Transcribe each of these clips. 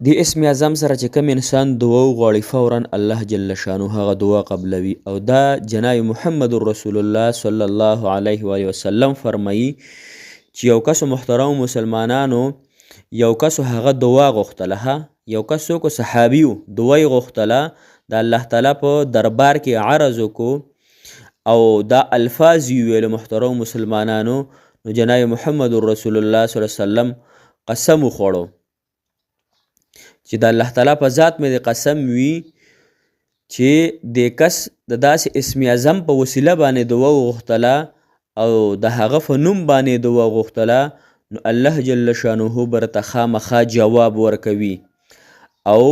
د اسم اعظم سره چې کوم انسان دعا وغواړي فورا الله جل شانه هغه دعا قبلوي او دا جناب محمد رسول الله صلی الله علیه و آله وسلم فرمایي چې یو کس محترم مسلمانانو یو کس هغه دعا غوښتله یو کس څوک صحابي و دعا یې غوښتله د الله تعالی په دربار کې عرض وکړو او دا الفاظ یې ویل محترم مسلمانانو نو جناب محمد رسول الله صلی الله علیه وسلم قسم وخوړو چې د الله تعالی په ذات مې د قسم وي چې د کس د داسې اسم اعظم په وسیله باندې دعا وغوښتله او د هغه په نوم باندې دعا وغوښتله نو الله جل شانه برته خامخا جواب ورکوي او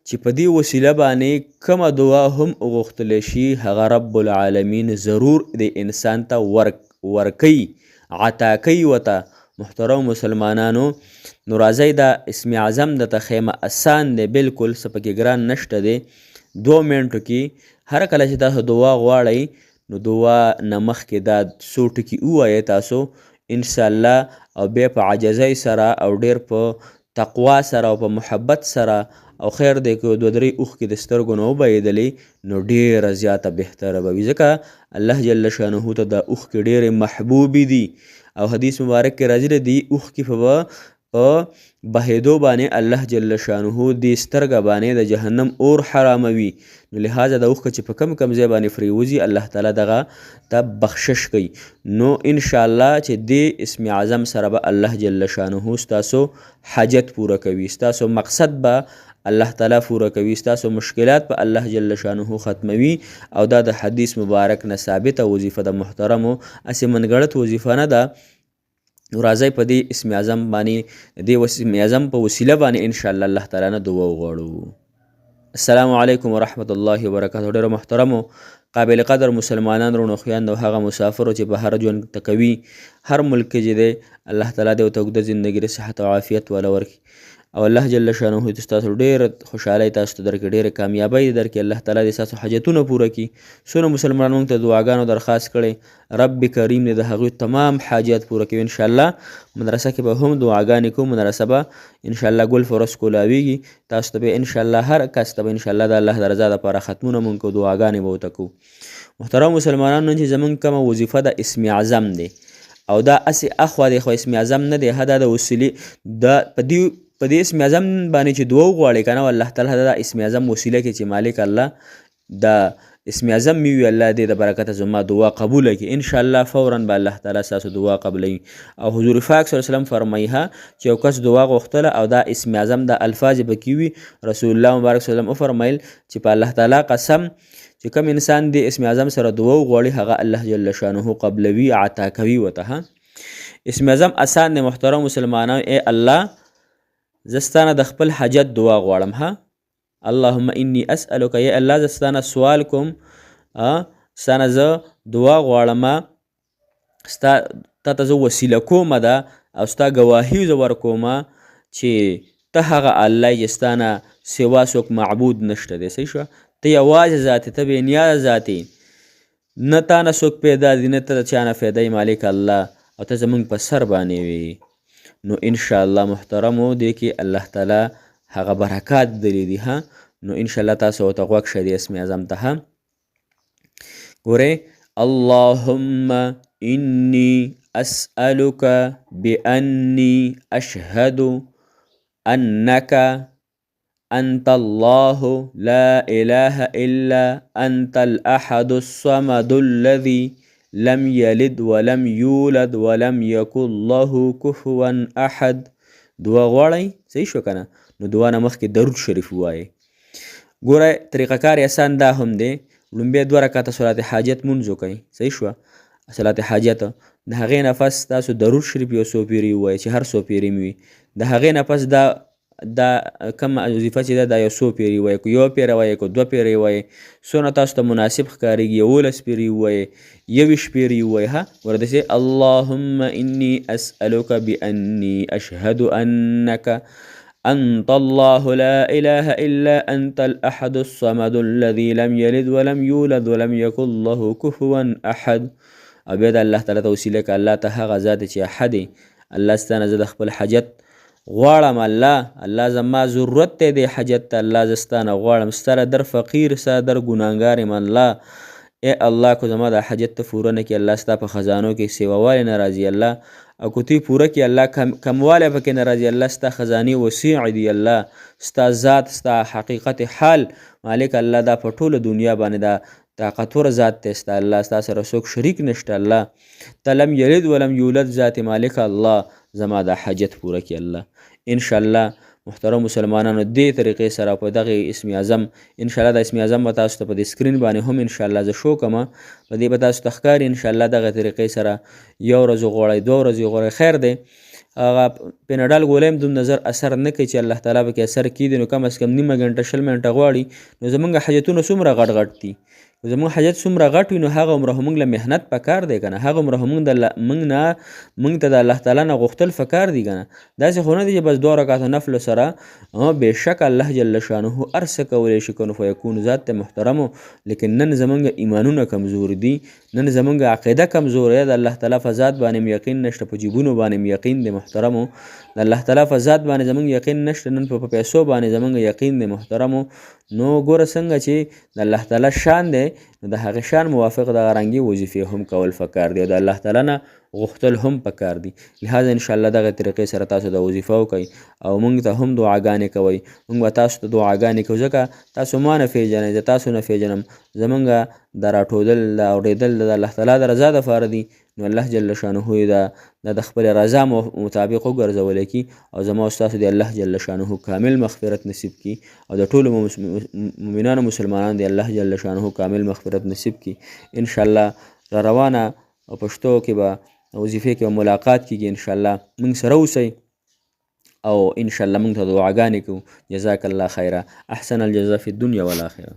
چې په دې وسیله باندې کومه دعا هم وغوښتلی شي هغه رب العالمین ضرور د انسان ته ورکوي عطا کوي ورته محترم مسلمانانو نو راځئ دا اسم اعظم درته ښیمه اسان دی بلکل څه پکې ګران نشته دی 2 منټو کې هر کله چې تاسو دعا غواړئ نو دعا نه مخکې دا څو ټکي ووایئ تاسو انشاءالله او بیا په عاجزۍ سره او ډېر په تقوا سره او په محبت سره او خیر دی که 2-3 اوښکې د سترګو نه وبهېدلې نو ډېره زیاته بهتره به وي ځکه الله جل شانه ته دا اوښکې ډېرې محبوبې دي او حدیث مبارک کې راځي د دې اوښکې په بهېدو باندې الله جل شانه دې سترګه باندې د جهنم اور حراموي نو لهذا د اوښکه چې په کم ځای باندې پرېوځي الله تعالی دغه ته بخشش کوي نو انشاءالله چې دې اسم اعظم سره به الله جل شانه ستاسو حاجت پوره کوي ستاسو مقصد به الله تعالی پوره کوي ستاسو مشکلات په الله جل شانه ختموي او دا د حدیث مبارک نه ثابته وظیفه د محترمو اسې منګړت وظیفه نه ده نو راځئ په دې اسم اعظم باندې د اسم اعظم په وسیله باندې انشاءالله الله تعالی نه دعا وغواړو السلام علیکم ورحمت الله وبرکاته ډېرو محترمو قابل قدر مسلمانان رونو خویندو هغه مسافرو چې بهر ژوند ته کوي هر ملک کې چې دی الله تعالی دې ورته اوږده زندګي د صحت او عافیت والا ورکړي او الله جل شانه ستاسو ډېره خوشحالۍ تاسو ته درکړي ډېرې کامیابۍ درکړي الله تعالی دې ستاسو حاجتونه پوره کړي څونه مسلمانان موږ ته دعاګانو درخواست کړی رب کریم دې د هغوی تمام حاجات پوره کوي انشاءالله مدرسه کې به هم دعاګانې کوو مدرسه به انشاءالله ګل فرس کولاویږي تاسو ته به انشاءالله هر کس ته به انشاءالله د الله د رضا دپاره ختمونه موږ کوو دعاګانې به ورته کوو محترم مسلمانانو نن چې زموږ کومه وظیفه د اسم اعظم دی او دا اسې اخوا دی خو اسم اعظم نه دی دا د وسیلې په دې اسم اعظم باندې چې دعا وغواړئ که نه الله تعالی دا اسم اعظم وسیله کې چې مالک الله د اسم اعظم مې وي الله دې د برکته زما دعا قبوله کړي انشاءالله فورا به الله تعالی ستاسو دعا قبلوي او حضور پاک صلی الله علیه وسلم فرمایي چې یو کس دعا غوښتله او دا اسم اعظم د الفاظ پکې وي رسول الله مبارک صلی الله علیه وسلم وفرمیل چې په الله تعالی قسم چې کوم انسان د اسم اعظم سره دعا وغواړي هغه الله جل شانه قبلوي عطا کوي ورته اسم اعظم آسان دی محترم مسلمانانو ای الله زستانه د خپل حاجت دعا غواړم اللهم انی اسألک یا الله زستانه سوال کوم ستانه زه دعا غواړم ستا ته زه وسیله کومه ده او ستا ګواهي زه ورکوم چې ته هغه الله چې ستانه سوا څوک معبود نشته دی صحیح شوه ته یوازې ذات ته بېنیازه ذات یې نه تا نه څوک پیدا دي نه ته د چا نه فایده مالک الله او ته زموږ په سر باندې وي نو انشاءالله محترمو دې کې الله تعالی هغه برکات دلی دي نو انشاءالله تاسو ورته غوږ شئ د اسم اعظم ته ګورئ اللهم انی اسألک بانی اشهد انک انت الله لا اله الا انت الاحد الصمد الذي لم يلد ولم يولد ولم يكن له كفوا احد دعا غواړئ صحیح شو که نه نو دعا نه مخکې درود شریف ووایئ ګوره طریقه کار احسان دا هم دی لومبی 2 رکعته صلات حاجت مونځ وکئ صحیح شوه صلات حاجت د هغې نه پس تاسو درود شریف یو څو پیرې ووایئ چې هر څو پیرې مې وي د هغې نه پس دا کوم وظیفه چې ده دا یو څو پیرې ووایئ که 1 پیره وایئ که 2 پیرې وایئ څونه تاسو ته مناسب ښکارېږي 11 پیرې ووایئ 21 پیرې ووایئ ورپسې اللهم انی اسألک بانی اشهد انک انت الله لا اله الا انت الاحد الصمد الذي لم يلد ولم يولد ولم يكن له كفوا احد او بیا د الله تعالی ته وسیله که الله ته هغه ذات چې احد الله ستانه زه د خپل حاجت غواړم الله زما ضرورت دی دې حاجت ته الله زه ستا نه غواړم ستا له در فقیر ستا در ګناهګار یم الله ای الله که زما دا حاجت ته پوره نه کړي الله ستا په خزانو کې سیووالی نه راځي الله او که تی پوره کړي الله کموالی پکې نه راځي الله ستا خزانې وسیع دي الله ستا ذات ستا حقیقت حال مالک الله دا په ټوله دنیا باندې دا طاقتور ذات دی ستا الله ستا سره څوک شریک نشته الله ته لم یلد ولم یولد ذات مالک الله زما دا حاجت پوره کړي الله انشاءالله محترم مسلمانانو دې طریقې سره په دغه اسم اعظم انشاءالله د اسم اعظم به تاسو ته په دې سکرین باندې هم انشاءالله زه شو کومه په دې به تاسو ته ښکاري انشاءالله دغه طریقې سره یو ورځ وغواړئ دوه ورځې وغواړئ خیر دی هغه پیناډال ګولۍ هم دوم نظر اثر نه کوي چې الله تعالی پکې اثر کیږي نو کم از کم نیمه ګنټه 20 منټه غواړي نو زمونږ حاجتونه څومره غټ غټ دي زموږ حاجت څومره غټ وي نو هغه عمره موږ له محنت پکار دی که نه هغه عمره موږ ته د الله تعالی نه غوښتل فکار دي که نه داسې خو نه دي چې بس 2 رکعاته نفلو سره بېشک الله جل شانه هر څه کولی شي کن فیکون ذات ته محترمو لیکن نن زموږ ایمانونه کمزور دي نن زموږ عقیده کمزوره ده د الله تعالی په ذات باندې م یقین نشته په جیبونو باندې م یقین دی محترمو د الله تعالی په ذات باندې زموږ یقین نشته نن په پیسو باندې زموږ یقین دی محترمو نو ګوره څنګه چې د الله تعالی شان دی نو د هغې شان موافق دغه رنګي وظیفې هم کول پکار دی او د الله تعالی نه غوښتل هم پکار دي لهذا انشاءالله دغه طریقې سره تاسو د وظیفه وکئ او موږ ته هم دعاګانې کوئ موږ به تاسو ته دعاګانې کوو ځکه تاسو ما نه پیژنئ زه تاسو نه پیژنم زموږ د راټودل د اورېدل د الله تعالی د رضا دپاره دي نو الله جل شانه یې د خپل رضا مطابق وګرځولی کي او زما او ستاسو د الله جل شانه کامل مغفرت نصیب کي او د ټولو مؤمنانو مسلمانانو د الله جل شانه کامل مغفرت نصیب کي انشاءالله را روانه او پښتو کې به وظیفې کې به ملاقات کیږي انشاءالله موږ سره اوسئ او انشاءالله موږ ته دعاګانې کوو جزاک الله خیره احسن الجزا فی الدنیا والآخره